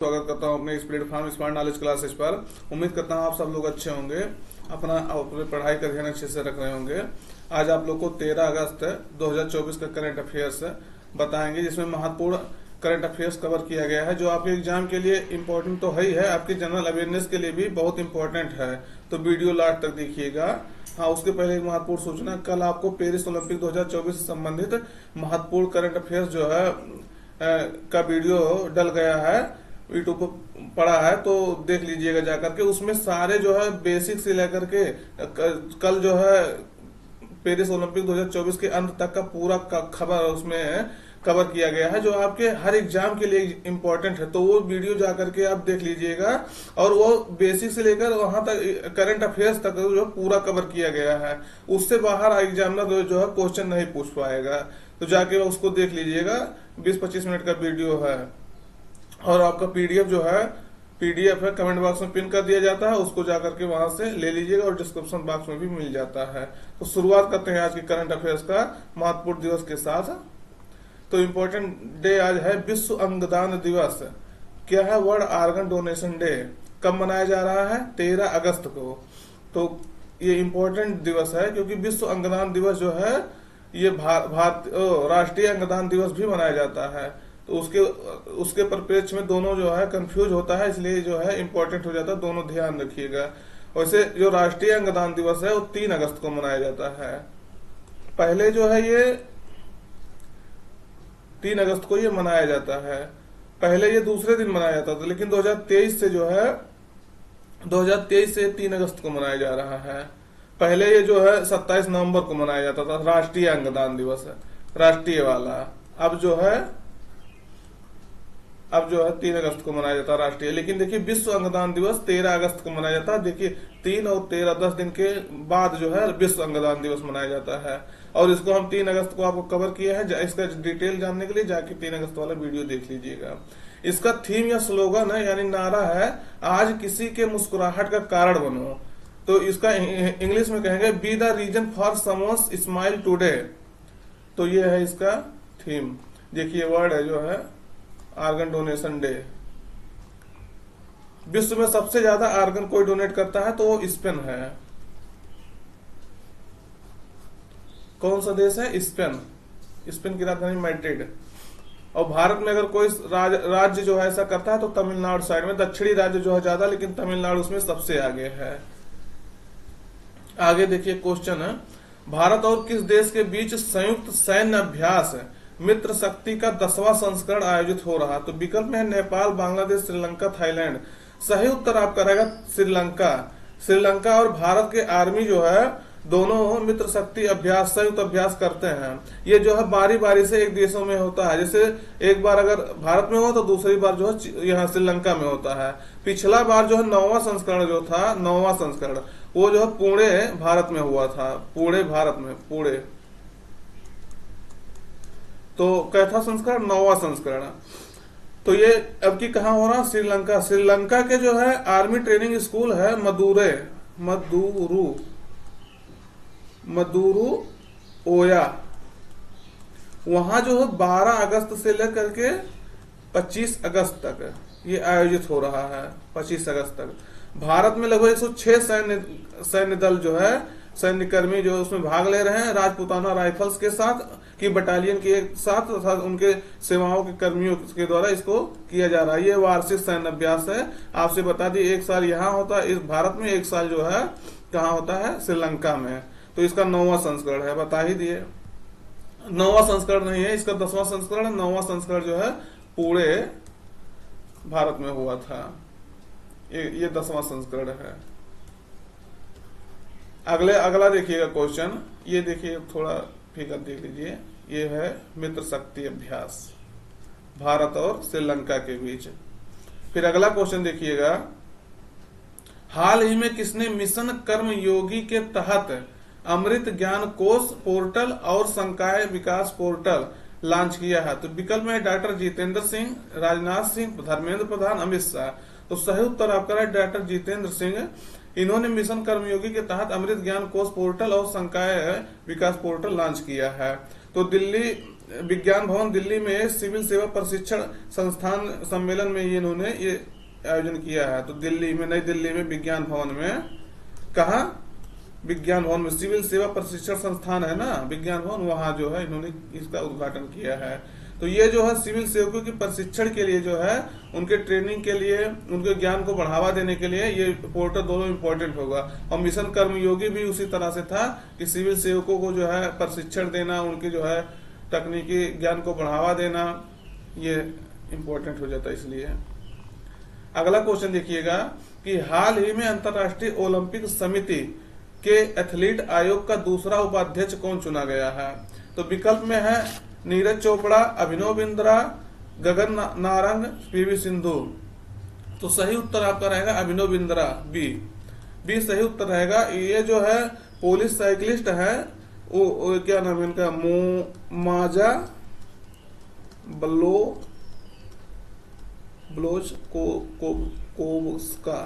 स्वागत करता हूं अपने इस प्लेटफॉर्म स्मार्ट नॉलेज क्लासेस पर। उम्मीद करता हूं आप सब लोग अच्छे होंगे, अपने पढ़ाई का ध्यान अच्छे से रख रहे होंगे। आज आप लोग को 13 अगस्त 2024 का करंट अफेयर्स बताएंगे, जिसमें महत्वपूर्ण करंट अफेयर्स कवर किया गया है, जो आपके एग्जाम के लिए इम्पोर्टेंट तो है ही है, आपके जनरल अवेयरनेस के लिए भी बहुत इंपॉर्टेंट है। तो वीडियो लास्ट तक देखिएगा। हाँ, उसके पहले एक महत्वपूर्ण सूचना, कल आपको पेरिस ओलंपिक 2024 से संबंधित महत्वपूर्ण करंट अफेयर्स जो है का वीडियो डल गया है, यूट्यूब पर पड़ा है, तो देख लीजिएगा जाकर के। उसमें सारे जो है बेसिक से लेकर के कल जो है पेरिस ओलंपिक 2024 के अंत तक का पूरा खबर उसमें कवर किया गया है, जो आपके हर एग्जाम के लिए इम्पोर्टेंट है। तो वो वीडियो जाकर के आप देख लीजिएगा, और वो बेसिक से लेकर वहां तक करंट अफेयर्स तक जो पूरा कवर किया गया है। उससे बाहर एग्जामिनर जो है क्वेश्चन नहीं पूछ पाएगा, तो जाके उसको देख लीजिएगा। 20-25 मिनट का वीडियो है, और आपका पीडीएफ जो है कमेंट बॉक्स में पिन कर दिया जाता है, उसको जाकर के वहां से ले लीजिएगा, और डिस्क्रिप्शन बॉक्स में भी मिल जाता है। तो शुरुआत करते हैं आज के करंट अफेयर्स का महत्वपूर्ण दिवस के साथ। तो इम्पोर्टेंट डे आज है विश्व अंगदान दिवस। क्या है? World organ donation day. कब मनाया जा रहा है? 13 अगस्त को। तो ये इम्पोर्टेंट दिवस है, क्योंकि विश्व अंगदान दिवस जो है ये राष्ट्रीय अंगदान दिवस भी मनाया जाता है। तो उसके परिप्रेक्ष्य में दोनों जो है कंफ्यूज होता है, इसलिए जो है इम्पोर्टेंट हो जाता है, दोनों ध्यान रखिएगा। वैसे जो राष्ट्रीय अंगदान दिवस है वो 3 अगस्त को मनाया जाता है। पहले जो है ये 3 अगस्त को ये मनाया जाता है। पहले ये दूसरे दिन मनाया जाता था, लेकिन 2023 से 3 अगस्त को मनाया जा रहा है। पहले ये जो है 27 नवंबर को मनाया जाता था, राष्ट्रीय अंगदान दिवस है, राष्ट्रीय वाला। अब जो है 3 अगस्त को मनाया जाता है राष्ट्रीय। लेकिन देखिए, विश्व अंगदान दिवस 13 अगस्त को मनाया जाता है। देखिए 3 और 13 10 दिन के बाद जो है विश्व अंगदान दिवस मनाया जाता है, और इसको हम 3 अगस्त को आपको कवर किए हैं। इसका डिटेल जानने के लिए जाके 3 अगस्त वाला वीडियो देख लीजिएगा। इसका थीम या स्लोगन है, यानी नारा है, आज किसी के मुस्कुराहट का कारण बनो। तो इसका इंग्लिश में कहेंगे, be the reason for someone's smile today. तो ये है इसका थीम। देखिए वर्ड है जो है आर्गन डोनेशन डे। विश्व में सबसे ज्यादा आर्गन कोई डोनेट करता है तो वो स्पेन है। कौन सा देश है? स्पेन। स्पेन की राजधानी मैड्रिड। और भारत में अगर कोई राज्य जो है ऐसा करता है तो तमिलनाडु साइड में, दक्षिणी राज्य जो है ज्यादा, लेकिन तमिलनाडु उसमें सबसे आगे है। आगे देखिए क्वेश्चन है, भारत और किस देश के बीच संयुक्त सैन्य अभ्यास मित्र शक्ति का 10वां संस्करण आयोजित हो रहा? तो विकल्प में है नेपाल, बांग्लादेश, श्रीलंका, थाईलैंड। सही उत्तर आपका रहेगा श्रीलंका। श्रीलंका और भारत के आर्मी जो है दोनों मित्र शक्ति अभ्यास, संयुक्त अभ्यास करते हैं। ये जो है बारी बारी से एक देशों में होता है, जैसे एक बार अगर भारत में हो तो दूसरी बार जो है यहाँ श्रीलंका में होता है। पिछला बार जो है 9वां संस्करण जो था, 9वां संस्करण, वो जो है पुणे भारत में हुआ था। पुणे भारत में, पुणे। तो कैथा संस्करण? 9वां संस्करण। तो ये अब की कहाँ हो रहा? श्रीलंका। श्रीलंका के जो है आर्मी ट्रेनिंग स्कूल है मदुरू ओया। वहां जो है 12 अगस्त से लेकर के 25 अगस्त तक ये आयोजित हो रहा है। 25 अगस्त तक भारत में लगभग 106 सैन्य दल जो है, सैन्यकर्मी जो उसमें भाग ले रहे हैं, राजपूताना राइफल्स के साथ की बटालियन के साथ उनके सेवाओं के कर्मियों के द्वारा इसको किया जा रहा है। ये वार्षिक सैन्य अभ्यास है। आपसे बता दी, एक साल यहाँ होता है इस भारत में, एक साल जो है कहाँ होता है? श्रीलंका में। तो इसका 9वां संस्करण है, बता ही दिए। 9वां संस्करण नहीं है, इसका 10वां संस्करण है। 9वां संस्करण जो है पुणे भारत में हुआ था। ये 10वां संस्करण है। अगला देखिएगा क्वेश्चन, ये देखिए, थोड़ा फिगर देख लीजिए। ये है मित्र शक्ति अभ्यास भारत और श्रीलंका के बीच। फिर अगला क्वेश्चन देखिएगा, हाल ही में किसने मिशन कर्मयोगी के तहत अमृत ज्ञान कोश पोर्टल और संकाय विकास पोर्टल लॉन्च किया है? तो विकल्प में डॉक्टर जितेंद्र सिंह, राजनाथ सिंह, धर्मेंद्र प्रधान, अमित शाह। तो सही उत्तर आपका है डॉक्टर जितेंद्र सिंह। इन्होंने मिशन कर्मयोगी के तहत अमृत ज्ञान कोश पोर्टल और संकाय विकास पोर्टल लॉन्च किया है। तो दिल्ली विज्ञान भवन दिल्ली में सिविल सेवा प्रशिक्षण संस्थान सम्मेलन में ये इन्होंने ये आयोजन किया है। तो दिल्ली में, नई दिल्ली में विज्ञान भवन में, कहा विज्ञान भवन में, सिविल सेवा प्रशिक्षण संस्थान है ना विज्ञान भवन, वहां जो है इन्होंने इसका उद्घाटन किया है। तो ये जो है सिविल सेवकों के प्रशिक्षण के लिए जो है, उनके ट्रेनिंग के लिए, उनके ज्ञान को बढ़ावा देने के लिए ये पोर्टल दोनों इम्पोर्टेंट होगा। और मिशन कर्मयोगी भी उसी तरह से था कि सिविल सेवकों को जो है प्रशिक्षण देना, उनके जो है तकनीकी ज्ञान को बढ़ावा देना, ये इम्पोर्टेंट हो जाता है। इसलिए अगला क्वेश्चन देखिएगा कि हाल ही में अंतर्राष्ट्रीय ओलंपिक समिति के एथलीट आयोग का दूसरा उपाध्यक्ष कौन चुना गया है? तो विकल्प में है नीरज चोपड़ा, अभिनव बिंद्रा, गगन नारंग, पीवी सिंधु। तो सही उत्तर आपका रहेगा अभिनव बिंद्रा, बी सही उत्तर रहेगा। ये जो है पुलिस साइकिलिस्ट है, वो क्या नाम है इनका, माजा ब्लोज कोवस्का,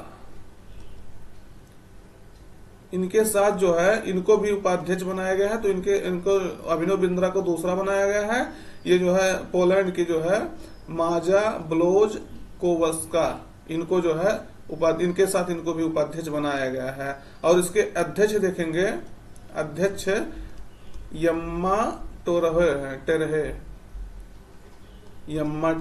इनके साथ जो है इनको भी उपाध्यक्ष बनाया गया है। तो इनको अभिनव बिंद्रा को दूसरा बनाया गया है। ये जो है पोलैंड की जो है माजा ब्लोज कोवस्का, इनको जो है इनके साथ इनको भी उपाध्यक्ष बनाया गया है। और इसके अध्यक्ष देखेंगे, अध्यक्ष यम्मा टेरहे, यम्मा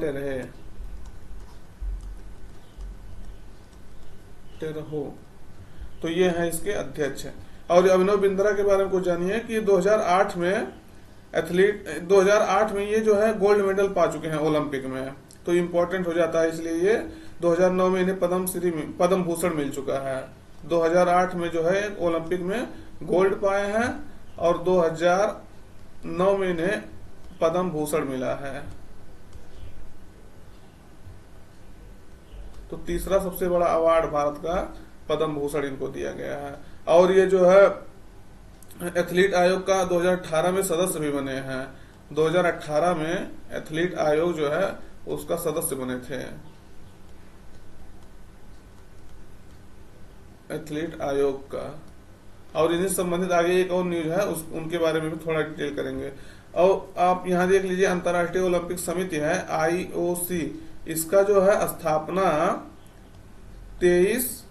टेरहो, तो ये है इसके अध्यक्ष। और अभिनव बिंद्रा के बारे में कुछ जानिए कि 2008 में ये जो है गोल्ड मेडल पा चुके हैं ओलंपिक में, तो इम्पोर्टेंट हो जाता है। इसलिए ये 2009 में इन्हें पद्म भूषण मिल चुका है। 2008 में जो है ओलंपिक में गोल्ड पाए हैं और 2009 में इन्हें पद्म भूषण मिला है। तो तीसरा सबसे बड़ा अवार्ड भारत का पद्म भूषण इनको दिया गया है। और ये जो है एथलीट आयोग का 2018 में सदस्य भी बने हैं। 2018 में एथलीट आयोग जो है उसका सदस्य बने थे, एथलीट आयोग का। और इन्हीं संबंधित आगे एक और न्यूज है, उनके बारे में भी थोड़ा डिटेल करेंगे। और आप यहां देख लीजिए, अंतर्राष्ट्रीय ओलंपिक समिति है IOC, इसका जो है स्थापना 23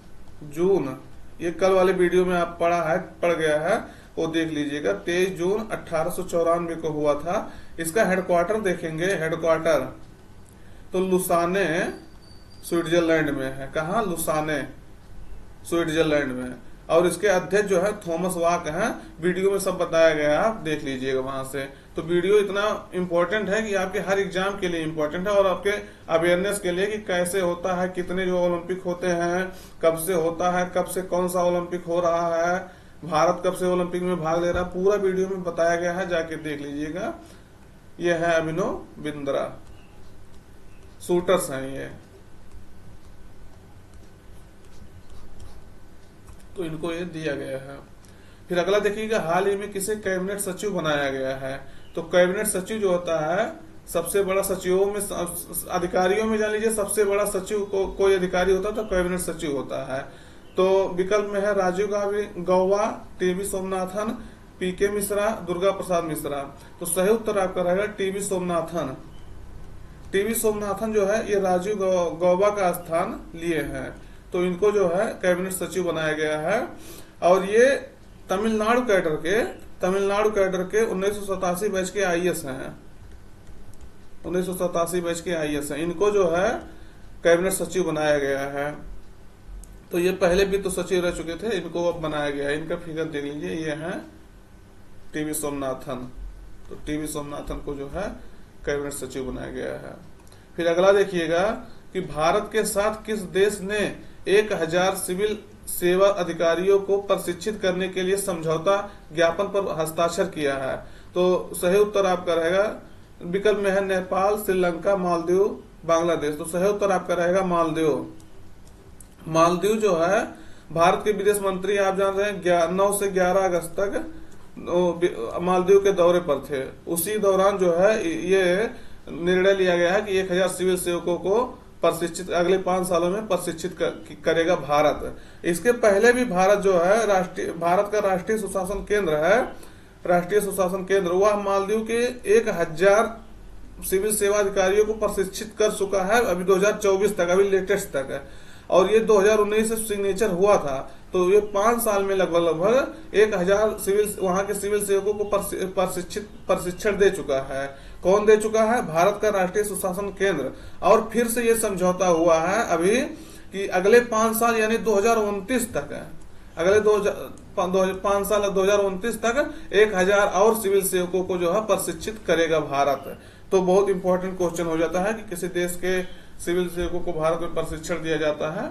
जून, ये कल वाले वीडियो में आप पढ़ गया है, वो देख लीजिएगा। 23 जून 1894 को हुआ था। इसका हेडक्वार्टर देखेंगे, हेडक्वार्टर तो लुसाने स्विट्जरलैंड में है। कहा? लुसाने स्विट्जरलैंड में। और इसके अध्यक्ष जो है थॉमस वाक हैं। वीडियो में सब बताया गया है, आप देख लीजिएगा वहां से। तो वीडियो इतना इम्पोर्टेंट है कि आपके हर एग्जाम के लिए इम्पोर्टेंट है और आपके अवेयरनेस के लिए कि कैसे होता है, कितने जो ओलंपिक होते हैं, कब से होता है, कब से कौन सा ओलंपिक हो रहा है, भारत कब से ओलंपिक में भाग ले रहा है, पूरा वीडियो में बताया गया है, जाके देख लीजिएगा। ये है अभिनव बिंद्रा, शूटर्स हैं ये। तो इनको ये दिया गया है। फिर अगला देखिएगा, हाल ही में किसे कैबिनेट सचिव बनाया गया है? तो कैबिनेट सचिव जो होता है, सबसे बड़ा सचिवों में, अधिकारियों में जान लीजिए सबसे बड़ा सचिव कोई अधिकारी होता है तो कैबिनेट सचिव होता है। तो विकल्प में है राजीव गौबा, टीवी सोमनाथन, पीके मिश्रा, दुर्गा प्रसाद मिश्रा। तो सही उत्तर आपका रहेगा टीवी सोमनाथन। टीवी सोमनाथन जो है ये राजीव गौबा का स्थान लिए हैं। तो इनको जो है कैबिनेट सचिव बनाया गया है। और ये तमिलनाडु कैडर के 1987 बैच के IAS हैं, 1987 बैच के IAS हैं। इनको जो है कैबिनेट सचिव बनाया गया है। तो ये पहले भी तो सचिव रह चुके थे, इनको अब बनाया गया है। इनका फिगर देख लीजिए, ये है टीवी सोमनाथन। तो टीवी सोमनाथन को जो है कैबिनेट सचिव बनाया गया है। फिर अगला देखिएगा कि भारत के साथ किस देश ने 1000 सिविल सेवा अधिकारियों को प्रशिक्षित करने के लिए समझौता ज्ञापन पर हस्ताक्षर किया है? तो सही उत्तर आपका रहेगा, विकल्प में है नेपाल, श्रीलंका, मालदीव, बांग्लादेश। तो सही उत्तर आपका रहेगा मालदीव। मालदीव जो है भारत के विदेश मंत्री, आप जान रहे हैं 9 से 11 अगस्त तक मालदीव के दौरे पर थे। उसी दौरान जो है ये निर्णय लिया गया है कि 1000 सिविल सेवकों को प्रशिक्षित अगले 5 सालों में प्रशिक्षित करेगा भारत। इसके पहले भी भारत जो है भारत का राष्ट्रीय सुशासन केंद्र है राष्ट्रीय सुशासन केंद्र, वह मालदीव के 1000 सिविल सेवा अधिकारियों को प्रशिक्षित कर चुका है अभी 2024 तक, अभी लेटेस्ट तक है। और ये 2019 से सिग्नेचर हुआ था, तो ये 5 साल में लगभग 1000 वहां के सिविल सेवकों को प्रशिक्षण दे चुका है। कौन दे चुका है? भारत का राष्ट्रीय सुशासन केंद्र। और फिर से ये समझौता हुआ है अभी कि अगले 5 साल यानी 2029 तक है, अगले 5 साल 2029 तक 1000 और सिविल सेवकों को जो है प्रशिक्षित करेगा भारत। तो बहुत इंपॉर्टेंट क्वेश्चन हो जाता है कि किसी देश के सिविल सेवकों को भारत में प्रशिक्षण दिया जाता है,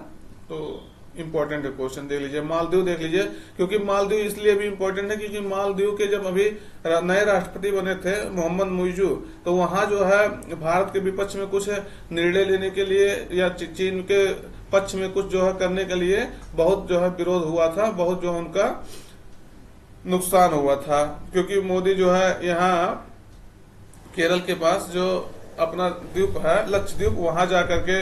तो इंपॉर्टेंट क्वेश्चन देख लीजिए। मालदीव देख लीजिए, क्योंकि मालदीव इसलिए भी इंपॉर्टेंट है क्योंकि मालदीव के जब अभी नए राष्ट्रपति बने थे मोहम्मद मुइजू, तो वहां जो है भारत के विपक्ष में कुछ निर्णय लेने के लिए या चीन के पक्ष में कुछ जो है करने के लिए बहुत जो है विरोध हुआ था, बहुत जो है उनका नुकसान हुआ था। क्योंकि मोदी जो है यहाँ केरल के पास जो अपना द्वीप है लक्षद्वीप, वहां जाकर के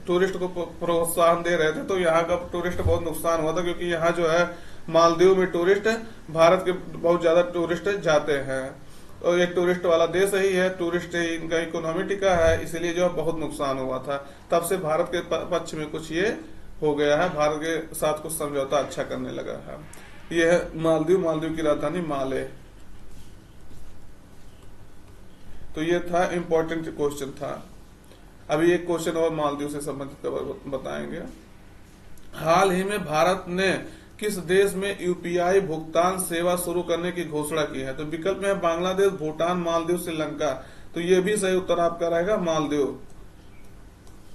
टूरिस्ट को प्रोत्साहन दे रहे थे, तो यहाँ का टूरिस्ट बहुत नुकसान हुआ था। क्योंकि यहाँ जो है मालदीव में टूरिस्ट, भारत के बहुत ज्यादा टूरिस्ट जाते हैं, और एक टूरिस्ट वाला देश ही है, टूरिस्ट इनका इकोनॉमी टिका है, इसलिए जो है बहुत नुकसान हुआ था। तब से भारत के पक्ष में कुछ ये हो गया है, भारत के साथ कुछ समझौता अच्छा करने लगा है। ये है मालदीव, मालदीव की राजधानी माले। तो ये था इंपॉर्टेंट क्वेश्चन था। अभी एक क्वेश्चन और मालदीव से संबंधित बताएंगे। हाल ही में भारत ने किस देश में यूपीआई भुगतान सेवा शुरू करने की घोषणा की है? तो विकल्प में है बांग्लादेश, भूटान, मालदीव, श्रीलंका। तो ये भी सही उत्तर आपका रहेगा मालदीव।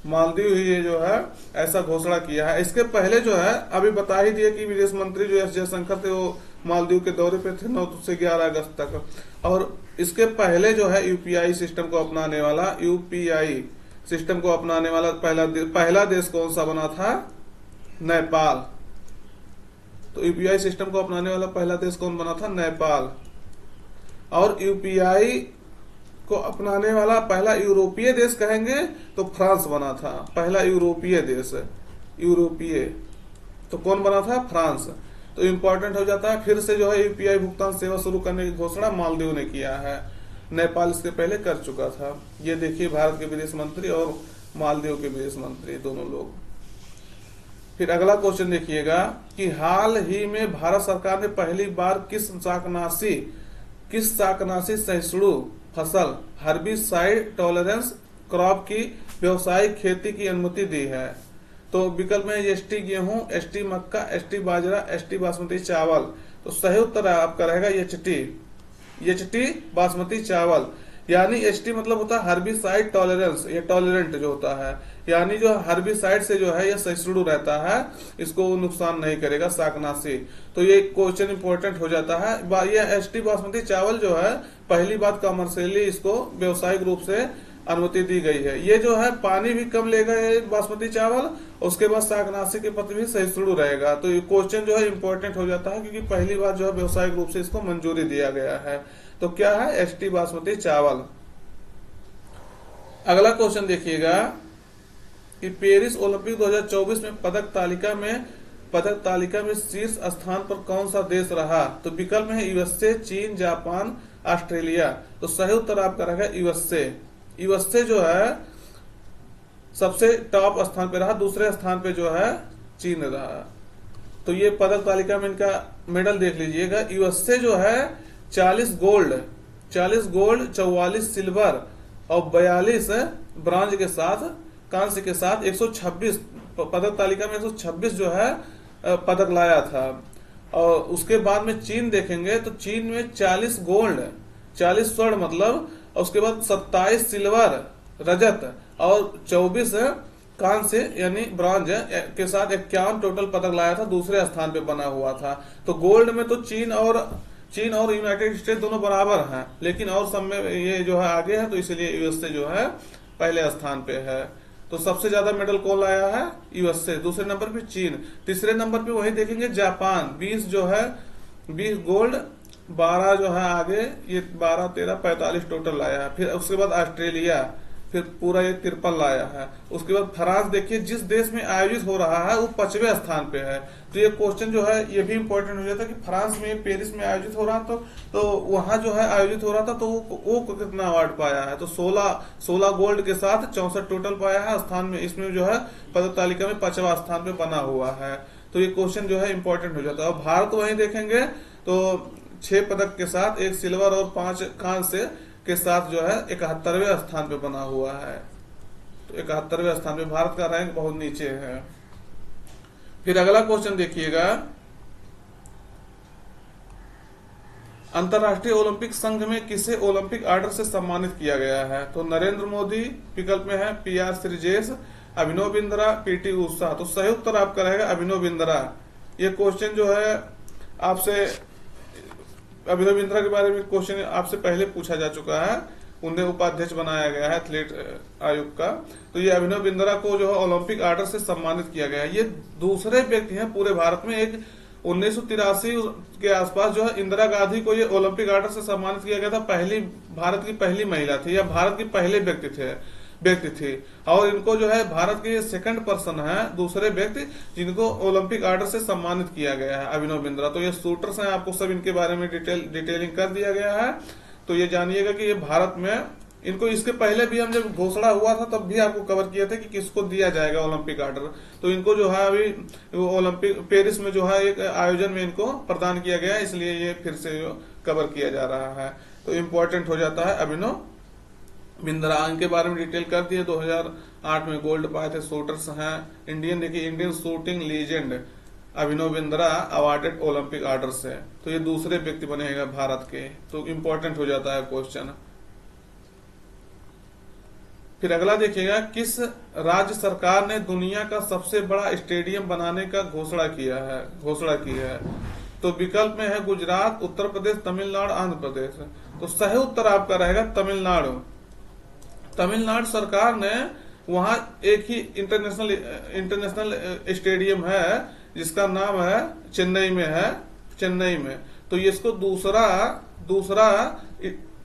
मालदीव ही ये जो है ऐसा घोषणा किया है। इसके पहले जो है अभी बता ही दिए कि विदेश मंत्री जो एस जयशंकर थे वो मालदीव के दौरे पे थे 9 से 11 अगस्त तक। और इसके पहले जो है यूपीआई सिस्टम को अपनाने वाला पहला देश कौन सा बना था? नेपाल। तो यूपीआई सिस्टम को अपनाने वाला पहला देश कौन बना था? नेपाल। और यूपीआई को अपनाने वाला पहला यूरोपीय देश कहेंगे तो फ्रांस बना था, पहला यूरोपीय देश। तो कौन बना था? फ्रांस। तो इंपॉर्टेंट हो जाता है। फिर से जो है यूपीआई भुगतान सेवा शुरू करने की घोषणा मालदीव ने किया है, नेपाल इसके पहले कर चुका था। ये देखिए भारत के विदेश मंत्री और मालदीव के विदेश मंत्री दोनों लोग। फिर अगला क्वेश्चन देखिएगा कि हाल ही में भारत सरकार ने पहली बार किस शाकनाशी सहिष्णु फसल हर्बिसाइड टॉलरेंस क्रॉप की व्यावसायिक खेती की अनुमति दी है? तो विकल्प में एसटी गेहूं, एसटी मक्का, एसटी बाजरा, एसटी बासमती चावल। तो सही उत्तर आपका रहेगा एचटी बासमती चावल। यानी एसटी मतलब होता है हर्बिसाइड टॉलरेंस, ये टॉलरेंट जो होता है, यानी जो हर्बिसाइड से जो है ये सहिष्णु रहता है, इसको नुकसान नहीं करेगा शाकनाशी। तो ये क्वेश्चन इंपॉर्टेंट हो जाता है। ये एसटी बासमती चावल जो है पहली बात कमर्शियली इसको व्यवसायिक रूप से अनुमति दी गई है। ये जो है पानी भी कम लेगा ये बासमती चावल, उसके बाद शाकनाशी के प्रति भी सहिष्णु रहेगा। तो ये क्वेश्चन जो है इंपॉर्टेंट हो जाता है क्योंकि पहली बार जो है व्यवसायिक रूप से इसको मंजूरी दिया गया है। तो क्या है? एसटी बासमती चावल। अगला क्वेश्चन देखिएगा कि पेरिस ओलंपिक 2024 में पदक तालिका में शीर्ष स्थान पर कौन सा देश रहा? तो विकल्प में है यूएसए, चीन, जापान, ऑस्ट्रेलिया। तो सही उत्तर आपका रहेगा यूएसए जो है सबसे टॉप स्थान पे रहा, दूसरे स्थान पे जो है चीन रहा। तो ये पदक तालिका में इनका मेडल देख लीजिएगा। यूएसए जो है 40 गोल्ड, 44 सिल्वर और 42 ब्रॉन्ज के साथ, कांस्य के साथ 126 पदक तालिका में 126 जो है पदक लाया था। और उसके बाद में चीन देखेंगे तो चीन में 40 गोल्ड, 40 स्वर्ण मतलब, और उसके बाद 27 सिल्वर, रजत और 24 कांस्य यानी ब्रॉन्ज के साथ 51 टोटल पदक लाया था, दूसरे स्थान पे बना हुआ था। तो गोल्ड में तो चीन और यूनाइटेड स्टेट्स दोनों बराबर हैं, लेकिन और सब में ये जो है आगे है, तो इसलिए यूएसए जो है पहले स्थान पे है। तो सबसे ज्यादा मेडल कौन लाया है? यूएसए। दूसरे नंबर पे चीन, तीसरे नंबर पे वही देखेंगे जापान, 20 जो है 20 गोल्ड, 12 जो है आगे ये 12, 13, 45 टोटल लाया है। फिर उसके बाद ऑस्ट्रेलिया, फिर पूरा ये 53 लाया है। उसके बाद फ्रांस देखिए जिस देश में आयोजित हो रहा है वो 5वें स्थान पे है। तो ये क्वेश्चन जो है ये भी इंपॉर्टेंट हो जाता है कि फ्रांस में, पेरिस में आयोजित हो रहा तो वहां जो है आयोजित हो रहा था तो वो कितना अवार्ड पाया है, तो 16 गोल्ड के साथ 64 टोटल पाया है स्थान में। इसमें जो है पदक तालिका में 5वां स्थान पे बना हुआ है। तो ये क्वेश्चन जो है इंपॉर्टेंट हो जाता है। और भारत वहीं देखेंगे तो 6 पदक के साथ, 1 सिल्वर और 5 कांस्य के साथ जो है 71वें स्थान पे बना हुआ है। तो 71वें स्थान पे भारत का रैंक बहुत नीचे है। फिर अगला क्वेश्चन देखिएगा, अंतर्राष्ट्रीय ओलंपिक संघ में किसे ओलंपिक ऑर्डर से सम्मानित किया गया है? तो नरेंद्र मोदी विकल्प में है, PR श्रीजेश, अभिनव बिंद्रा, PT उषा। तो सही उत्तर आपका रहेगा अभिनव बिंद्रा। ये क्वेश्चन जो है आपसे, अभिनव बिंद्रा के बारे में क्वेश्चन आपसे पहले पूछा जा चुका है। उन्हें उपाध्यक्ष बनाया गया है एथलीट आयोग का। तो ये अभिनव बिंद्रा को जो है ओलंपिक ऑर्डर से सम्मानित किया गया है। ये दूसरे व्यक्ति हैं पूरे भारत में। एक 1983 के आसपास जो है इंदिरा गांधी को ये ओलंपिक ऑर्डर से सम्मानित किया गया था। भारत की पहली महिला थी, या भारत के पहले व्यक्ति थी। और इनको जो है भारत के सेकंड पर्सन है, दूसरे व्यक्ति जिनको ओलंपिक ऑर्डर से सम्मानित किया गया है, अभिनव बिंद्रा। तो ये शूटर्स हैं, आपको सब इनके बारे में डिटेलिंग कर दिया गया है। तो ये जानिएगा कि ये भारत में, इनको इसके पहले भी हम जब घोषणा हुआ था तब भी आपको कवर किया था कि किसको दिया जाएगा ओलंपिक ऑर्डर। तो इनको जो है अभी ओलंपिक पेरिस में जो है एक आयोजन में इनको प्रदान किया गया, इसलिए ये फिर से कवर किया जा रहा है। तो इम्पोर्टेंट हो जाता है अभिनव बिंद्रा। इनके बारे में डिटेल कर दिए। 2008 में गोल्ड पाए थे, शूटर्स हैं। Indian shooting legend Abhinav Bindra awarded Olympic order से। तो ये दूसरे व्यक्ति बनेगा भारत के। तो इम्पोर्टेंट हो जाता है क्वेश्चन। फिर अगला देखिएगा, किस राज्य सरकार ने दुनिया का सबसे बड़ा स्टेडियम बनाने का घोषणा की है? तो विकल्प में है गुजरात, उत्तर प्रदेश, तमिलनाडु, आंध्र प्रदेश। तो सही उत्तर आपका रहेगा तमिलनाडु। तमिलनाडु सरकार ने वहां एक ही इंटरनेशनल स्टेडियम है जिसका नाम है चेन्नई में। तो ये इसको दूसरा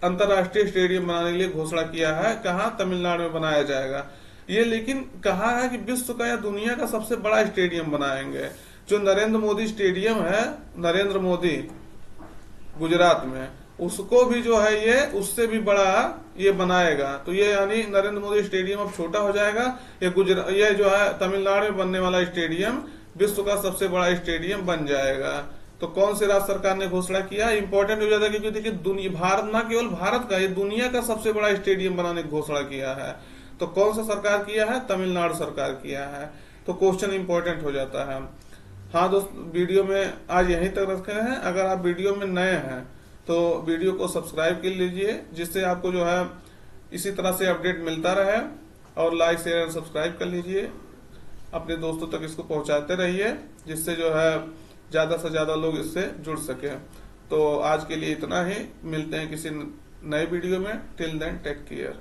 अंतर्राष्ट्रीय स्टेडियम बनाने के लिए घोषणा किया है। कहाँ? तमिलनाडु में बनाया जाएगा ये। लेकिन कहा है कि विश्व का या दुनिया का सबसे बड़ा स्टेडियम बनाएंगे। जो नरेंद्र मोदी स्टेडियम है, नरेंद्र मोदी गुजरात में, उसको भी जो है ये उससे भी बड़ा ये बनाएगा। तो ये यानी नरेंद्र मोदी स्टेडियम अब छोटा हो जाएगा। ये जो है तमिलनाडु में बनने वाला स्टेडियम विश्व का सबसे बड़ा स्टेडियम बन जाएगा। तो कौन से राज्य सरकार ने घोषणा किया? इंपॉर्टेंट हो जाता है क्योंकि देखिए भारत, न केवल भारत का, ये दुनिया का सबसे बड़ा स्टेडियम बनाने की घोषणा किया है। तो कौन सा सरकार किया है? तमिलनाडु सरकार किया है। तो क्वेश्चन इंपॉर्टेंट हो जाता है। हाँ दोस्त, वीडियो में आज यहीं तक रखे हैं। अगर आप वीडियो में नए हैं तो वीडियो को सब्सक्राइब कर लीजिए, जिससे आपको जो है इसी तरह से अपडेट मिलता रहे। और लाइक, शेयर और सब्सक्राइब कर लीजिए। अपने दोस्तों तक इसको पहुंचाते रहिए, जिससे जो है ज्यादा से ज्यादा लोग इससे जुड़ सके। तो आज के लिए इतना ही। मिलते हैं किसी नए वीडियो में। Till then take care.